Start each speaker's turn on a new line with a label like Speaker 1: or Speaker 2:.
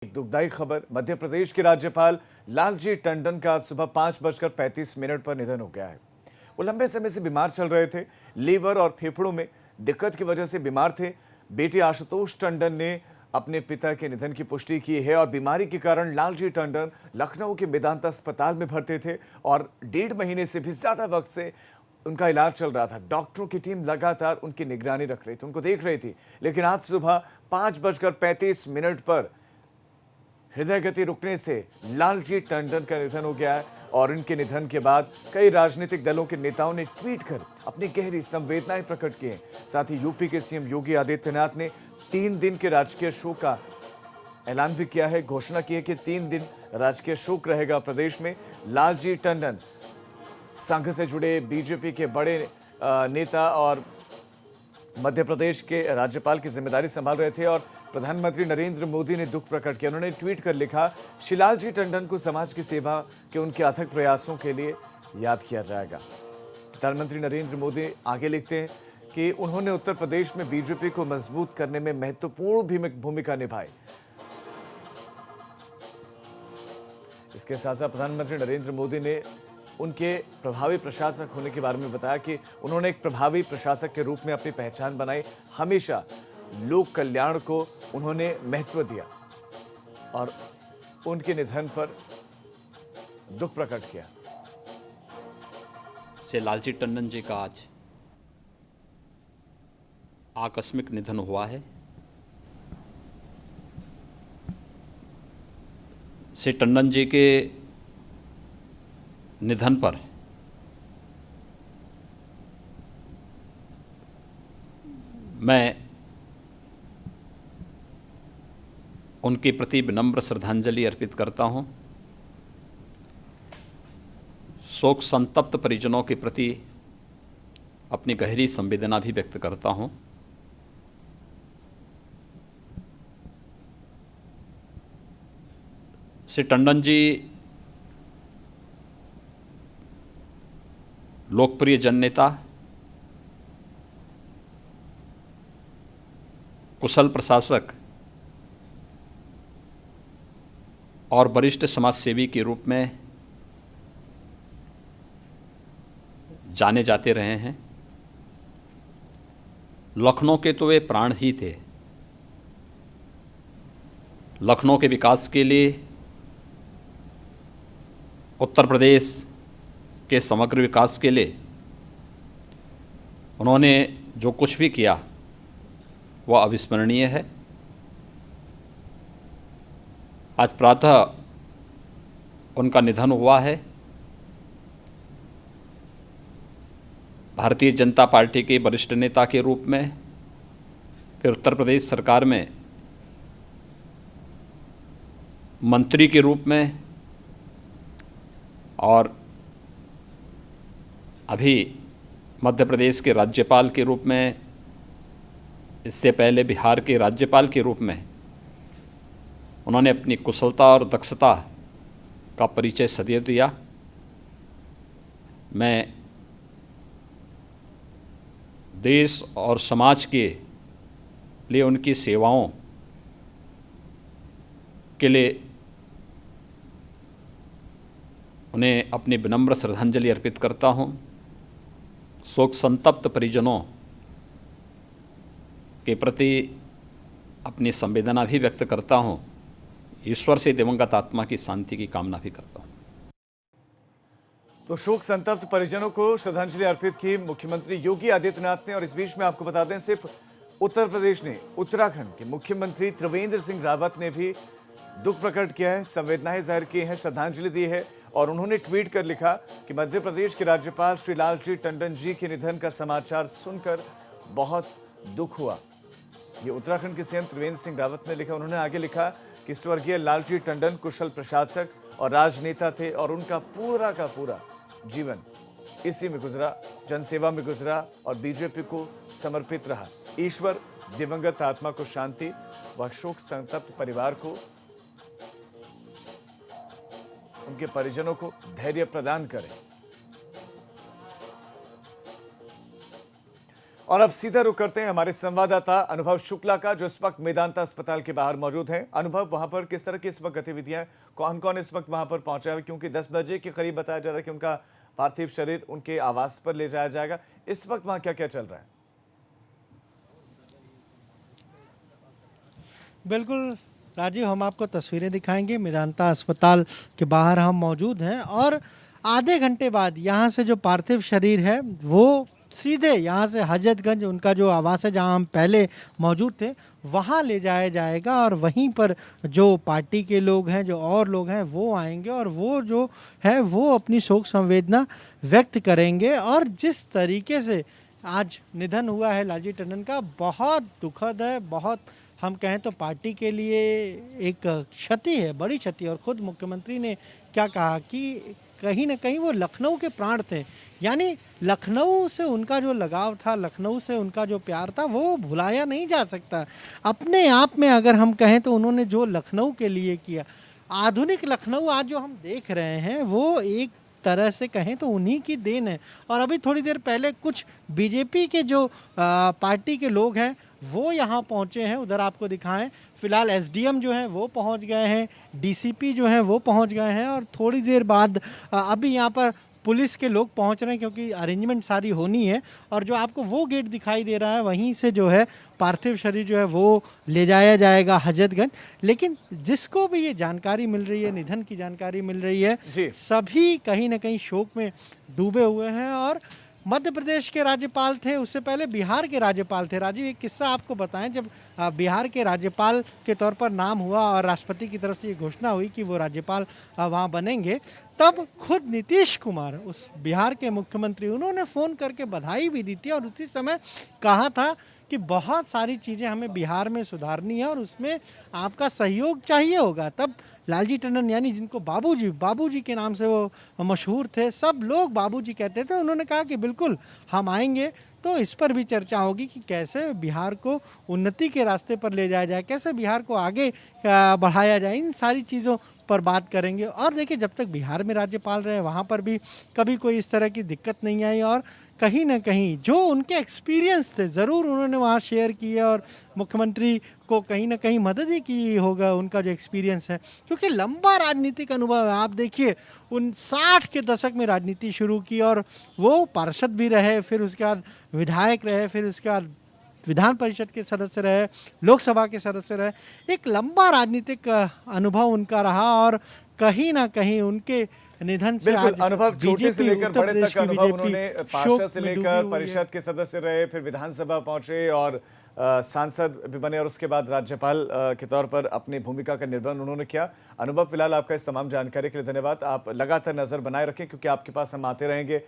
Speaker 1: एक दुखदाई खबर। मध्य प्रदेश के राज्यपाल लालजी टंडन का आज सुबह 5:35 पर निधन हो गया है। वो लंबे समय से बीमार चल रहे थे। लीवर और फेफड़ों में दिक्कत की वजह से बीमार थे। बेटे आशुतोष टंडन ने अपने पिता के निधन की पुष्टि की है और बीमारी के कारण लालजी टंडन लखनऊ के मेदांता अस्पताल में भर्ती थे और 1.5 महीने से भी ज्यादा वक्त से उनका इलाज चल रहा था। डॉक्टरों की टीम लगातार उनकी निगरानी रख रही थी, उनको देख रही थी। लेकिन आज सुबह 5:35 पर हृदय गति रुकने से लालजी टंडन का निधन हो गया है और इनके निधन के बाद कई राजनीतिक दलों के नेताओं ने ट्वीट कर अपनी गहरी संवेदनाएं प्रकट की हैं। साथ ही यूपी के सीएम योगी आदित्यनाथ ने 3 दिन के राजकीय शोक का ऐलान भी किया है। घोषणा की है कि 3 दिन राजकीय शोक रहेगा प्रदेश में। लालजी टंडन संघ से जुड़े बीजेपी के बड़े नेता और मध्य प्रदेश के राज्यपाल की जिम्मेदारी संभाल रहे थे और प्रधानमंत्री नरेंद्र मोदी ने दुख प्रकट किया। उन्होंने ट्वीट कर लिखा, श्री लालजी टंडन को समाज की सेवा के उनके अथक प्रयासों के लिए याद किया जाएगा। प्रधानमंत्री नरेंद्र मोदी आगे लिखते हैं कि उन्होंने उत्तर प्रदेश में बीजेपी को मजबूत करने में महत्वपूर्ण भूमिका निभाई। इसके साथ साथ प्रधानमंत्री नरेंद्र मोदी ने उनके प्रभावी प्रशासक होने के बारे में बताया कि उन्होंने एक प्रभावी प्रशासक के रूप में अपनी पहचान बनाई। हमेशा लोक कल्याण को उन्होंने महत्व दिया और उनके निधन पर दुख प्रकट किया।
Speaker 2: से लालजी टंडन जी का आज आकस्मिक निधन हुआ है। श्री टंडन जी के निधन पर मैं उनके प्रति विनम्र श्रद्धांजलि अर्पित करता हूं। शोक संतप्त परिजनों के प्रति अपनी गहरी संवेदना भी व्यक्त करता हूं। श्री टंडन जी लोकप्रिय जननेता, कुशल प्रशासक और वरिष्ठ समाजसेवी के रूप में जाने जाते रहे हैं। लखनऊ के तो वे प्राण ही थे। लखनऊ के विकास के लिए, उत्तर प्रदेश के समग्र विकास के लिए उन्होंने जो कुछ भी किया वह अविस्मरणीय है। आज प्रातः उनका निधन हुआ है। भारतीय जनता पार्टी के वरिष्ठ नेता के रूप में, फिर उत्तर प्रदेश सरकार में मंत्री के रूप में और अभी मध्य प्रदेश के राज्यपाल के रूप में, इससे पहले बिहार के राज्यपाल के रूप में उन्होंने अपनी कुशलता और दक्षता का परिचय सदैव दिया। मैं देश और समाज के लिए उनकी सेवाओं के लिए उन्हें अपनी विनम्र श्रद्धांजलि अर्पित करता हूं। शोक संतप्त परिजनों के प्रति अपनी संवेदना भी व्यक्त करता हूं। ईश्वर से दिवंगत आत्मा की शांति की कामना भी करता हूं।
Speaker 1: तो शोक संतप्त परिजनों को श्रद्धांजलि अर्पित की मुख्यमंत्री योगी आदित्यनाथ ने। और इस बीच में आपको बता दें, सिर्फ उत्तर प्रदेश ने, उत्तराखंड के मुख्यमंत्री त्रिवेंद्र सिंह रावत ने भी दुख प्रकट किया है, संवेदनाएं जाहिर की हैं, श्रद्धांजलि दी है और उन्होंने ट्वीट कर लिखा कि मध्य प्रदेश के राज्यपाल श्री लालजी टंडन जी के निधन का समाचार सुनकर बहुत दुख हुआ। ये उत्तराखंड के सीएम त्रिवेंद्र सिंह रावत ने लिखा। उन्होंने आगे लिखा कि स्वर्गीय लालजी टंडन कुशल प्रशासक और राजनेता थे और उनका पूरा का पूरा जीवन इसी में गुजरा, जनसेवा में गुजरा और बीजेपी को समर्पित रहा। ईश्वर दिवंगत आत्मा को शांति व शोक संतप्त परिवार को, उनके परिजनों को धैर्य प्रदान करें। और अब सीधा रुख करते हैं हमारे संवाददाता अनुभव शुक्ला का, जो इस वक्त मेदांता अस्पताल के बाहर मौजूद हैं। अनुभव, वहां पर किस तरह की इस वक्त गतिविधियां, कौन कौन इस वक्त वहां पर पहुंचा है? क्योंकि 10 बजे के करीब बताया जा रहा है कि उनका पार्थिव शरीर उनके आवास पर ले जाया जाएगा। इस वक्त वहां क्या क्या चल रहा है?
Speaker 3: बिल्कुल राजीव, हम आपको तस्वीरें दिखाएंगे। मेदांता अस्पताल के बाहर हम मौजूद हैं और आधे घंटे बाद यहाँ से जो पार्थिव शरीर है वो सीधे यहाँ से हजरतगंज, उनका जो आवास है जहाँ हम पहले मौजूद थे, वहाँ ले जाया जाएगा और वहीं पर जो पार्टी के लोग हैं, जो और लोग हैं, वो आएंगे और वो जो है वो अपनी शोक संवेदना व्यक्त करेंगे। और जिस तरीके से आज निधन हुआ है लालजी टंडन का, बहुत दुखद है। बहुत, हम कहें तो पार्टी के लिए एक क्षति है, बड़ी क्षति। और ख़ुद मुख्यमंत्री ने क्या कहा कि कहीं ना कहीं वो लखनऊ के प्राण थे, यानी लखनऊ से उनका जो लगाव था, लखनऊ से उनका जो प्यार था, वो भुलाया नहीं जा सकता। अपने आप में अगर हम कहें तो उन्होंने जो लखनऊ के लिए किया, आधुनिक लखनऊ आज जो हम देख रहे हैं, वो एक तरह से कहें तो उन्हीं की देन है। और अभी थोड़ी देर पहले कुछ बीजेपी के जो पार्टी के लोग हैं वो यहाँ पहुँचे हैं, उधर आपको दिखाएं। फिलहाल एसडीएम जो हैं वो पहुँच गए हैं, डीसीपी जो हैं वो पहुँच गए हैं और थोड़ी देर बाद अभी यहाँ पर पुलिस के लोग पहुँच रहे हैं, क्योंकि अरेंजमेंट सारी होनी है। और जो आपको वो गेट दिखाई दे रहा है, वहीं से जो है पार्थिव शरीर जो है वो ले जाया जाएगा हजरतगंज। लेकिन जिसको भी ये जानकारी मिल रही है, निधन की जानकारी मिल रही है, सभी कहीं ना कहीं शोक में डूबे हुए हैं। और मध्य प्रदेश के राज्यपाल थे, उससे पहले बिहार के राज्यपाल थे। राजीव, एक किस्सा आपको बताएं। जब बिहार के राज्यपाल के तौर पर नाम हुआ और राष्ट्रपति की तरफ से ये घोषणा हुई कि वो राज्यपाल वहाँ बनेंगे, तब खुद नीतीश कुमार, उस बिहार के मुख्यमंत्री, उन्होंने फ़ोन करके बधाई भी दी थी और उसी समय कहा था कि बहुत सारी चीज़ें हमें बिहार में सुधारनी है और उसमें आपका सहयोग चाहिए होगा। तब लालजी टंडन, यानी जिनको बाबूजी के नाम से वो मशहूर थे, सब लोग बाबूजी कहते थे, उन्होंने कहा कि बिल्कुल हम आएंगे। तो इस पर भी चर्चा होगी कि कैसे बिहार को उन्नति के रास्ते पर ले जाया जाए, कैसे बिहार को आगे बढ़ाया जाए, इन सारी चीज़ों पर बात करेंगे। और देखिए, जब तक बिहार में राज्यपाल रहे, वहाँ पर भी कभी कोई इस तरह की दिक्कत नहीं आई और कहीं ना कहीं जो उनके एक्सपीरियंस थे ज़रूर उन्होंने वहाँ शेयर किए और मुख्यमंत्री को कहीं ना कहीं मदद ही की होगा, उनका जो एक्सपीरियंस है, क्योंकि लंबा राजनीतिक अनुभव है। आप देखिए, उन 60 के दशक में राजनीति शुरू की और वो पार्षद भी रहे, फिर उसके बाद विधायक रहे, फिर उसके बाद विधान परिषद के सदस्य रहे, लोकसभा के सदस्य रहे। एक लंबा राजनीतिक अनुभव उनका रहा और कहीं ना कहीं उनके निधन से आज
Speaker 1: अनुभव, छोटे से लेकर बड़े तक अनुभव, उन्होंने पार्षद से लेकर परिषद के सदस्य रहे, फिर विधानसभा पहुंचे और सांसद भी बने और उसके बाद राज्यपाल के तौर पर अपनी भूमिका का निर्वहन उन्होंने किया। अनुभव, फिलहाल आपका इस तमाम जानकारी के लिए धन्यवाद। आप लगातार नजर बनाए रखें, क्योंकि आपके पास हम आते रहेंगे।